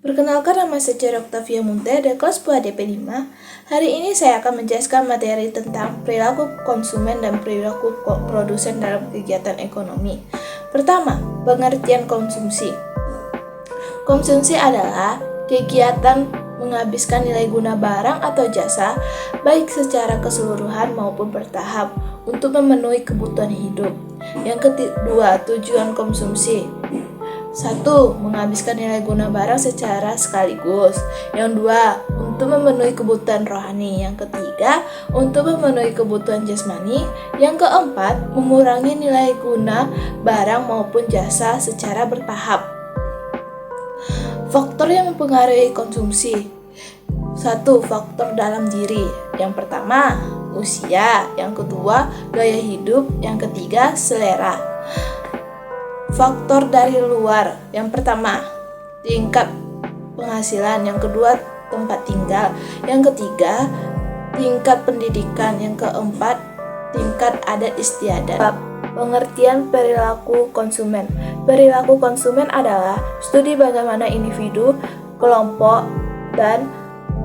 Perkenalkan, nama saya Cera Octavia Munte dari kelas 2 DP 5. Hari ini saya akan menjelaskan materi tentang perilaku konsumen dan perilaku produsen dalam kegiatan ekonomi. Pertama, pengertian konsumsi. Konsumsi adalah kegiatan menghabiskan nilai guna barang atau jasa, baik secara keseluruhan maupun bertahap, untuk memenuhi kebutuhan hidup. Yang kedua, tujuan konsumsi. 1. Menghabiskan nilai guna barang secara sekaligus. Yang 2. Untuk memenuhi kebutuhan rohani. Yang ketiga, untuk memenuhi kebutuhan jasmani. Yang keempat, mengurangi nilai guna barang maupun jasa secara bertahap. Faktor yang mempengaruhi konsumsi. 1. Faktor dalam diri. Yang pertama, usia. Yang kedua, gaya hidup. Yang ketiga, selera. Faktor dari luar. Yang pertama, tingkat penghasilan. Yang kedua, tempat tinggal. Yang ketiga, tingkat pendidikan. Yang keempat, tingkat adat istiadat. Pengertian perilaku konsumen. Perilaku konsumen adalah studi bagaimana individu, kelompok, dan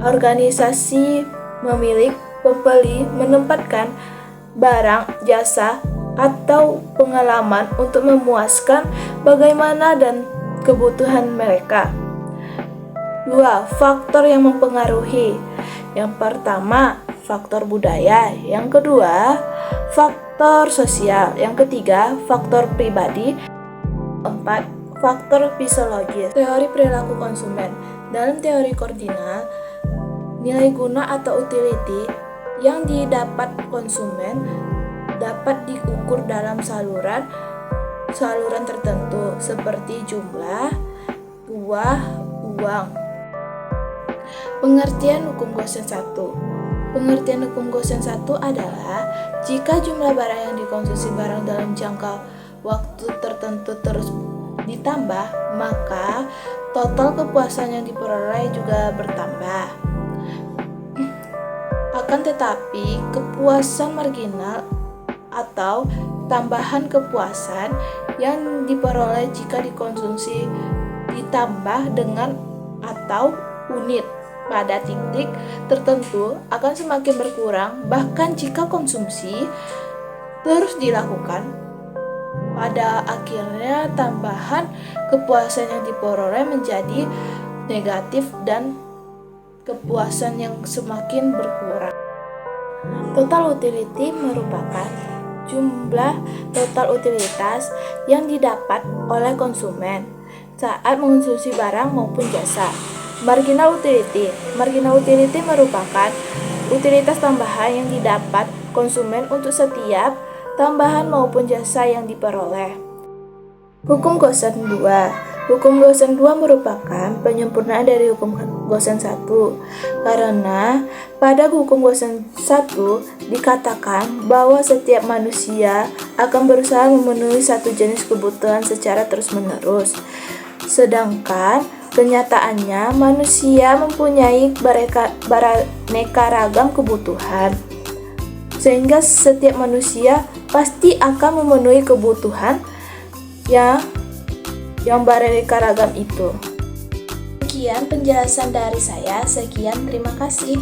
organisasi memilih, pembeli menempatkan barang, jasa, atau pengalaman untuk memuaskan bagaimana dan kebutuhan mereka. 2. Faktor yang mempengaruhi. Yang pertama, faktor budaya. Yang kedua, faktor sosial. Yang ketiga, faktor pribadi. 4. Faktor fisiologis. Teori perilaku konsumen. Dalam teori koordinal, nilai guna atau utility yang didapat konsumen dapat diukur dalam saluran tertentu seperti jumlah, buah, uang. Pengertian hukum Gaussian 1. Pengertian hukum Gaussian 1 adalah jika jumlah barang yang dikonsumsi barang dalam jangka waktu tertentu terus ditambah, maka total kepuasan yang diperoleh juga bertambah. Akan tetapi, kepuasan marginal atau tambahan kepuasan yang diperoleh jika dikonsumsi ditambah dengan atau unit pada titik tertentu akan semakin berkurang, bahkan jika konsumsi terus dilakukan. Pada akhirnya tambahan kepuasan yang diperoleh menjadi negatif dan kepuasan yang semakin berkurang. Total utility merupakan jumlah total utilitas yang didapat oleh konsumen saat mengonsumsi barang maupun jasa. Marginal utility. Marginal utility merupakan utilitas tambahan yang didapat konsumen untuk setiap tambahan maupun jasa yang diperoleh. Hukum Gaussian 2. Hukum Gaussian 2 merupakan penyempurnaan dari hukum Gaussian 1. Karena pada hukum Gaussian 1 dikatakan bahwa setiap manusia akan berusaha memenuhi satu jenis kebutuhan secara terus-menerus. Sedangkan kenyataannya manusia mempunyai beraneka ragam kebutuhan. Sehingga setiap manusia pasti akan memenuhi kebutuhan yang beraneka ragam itu. Sekian penjelasan dari saya. Sekian, terima kasih.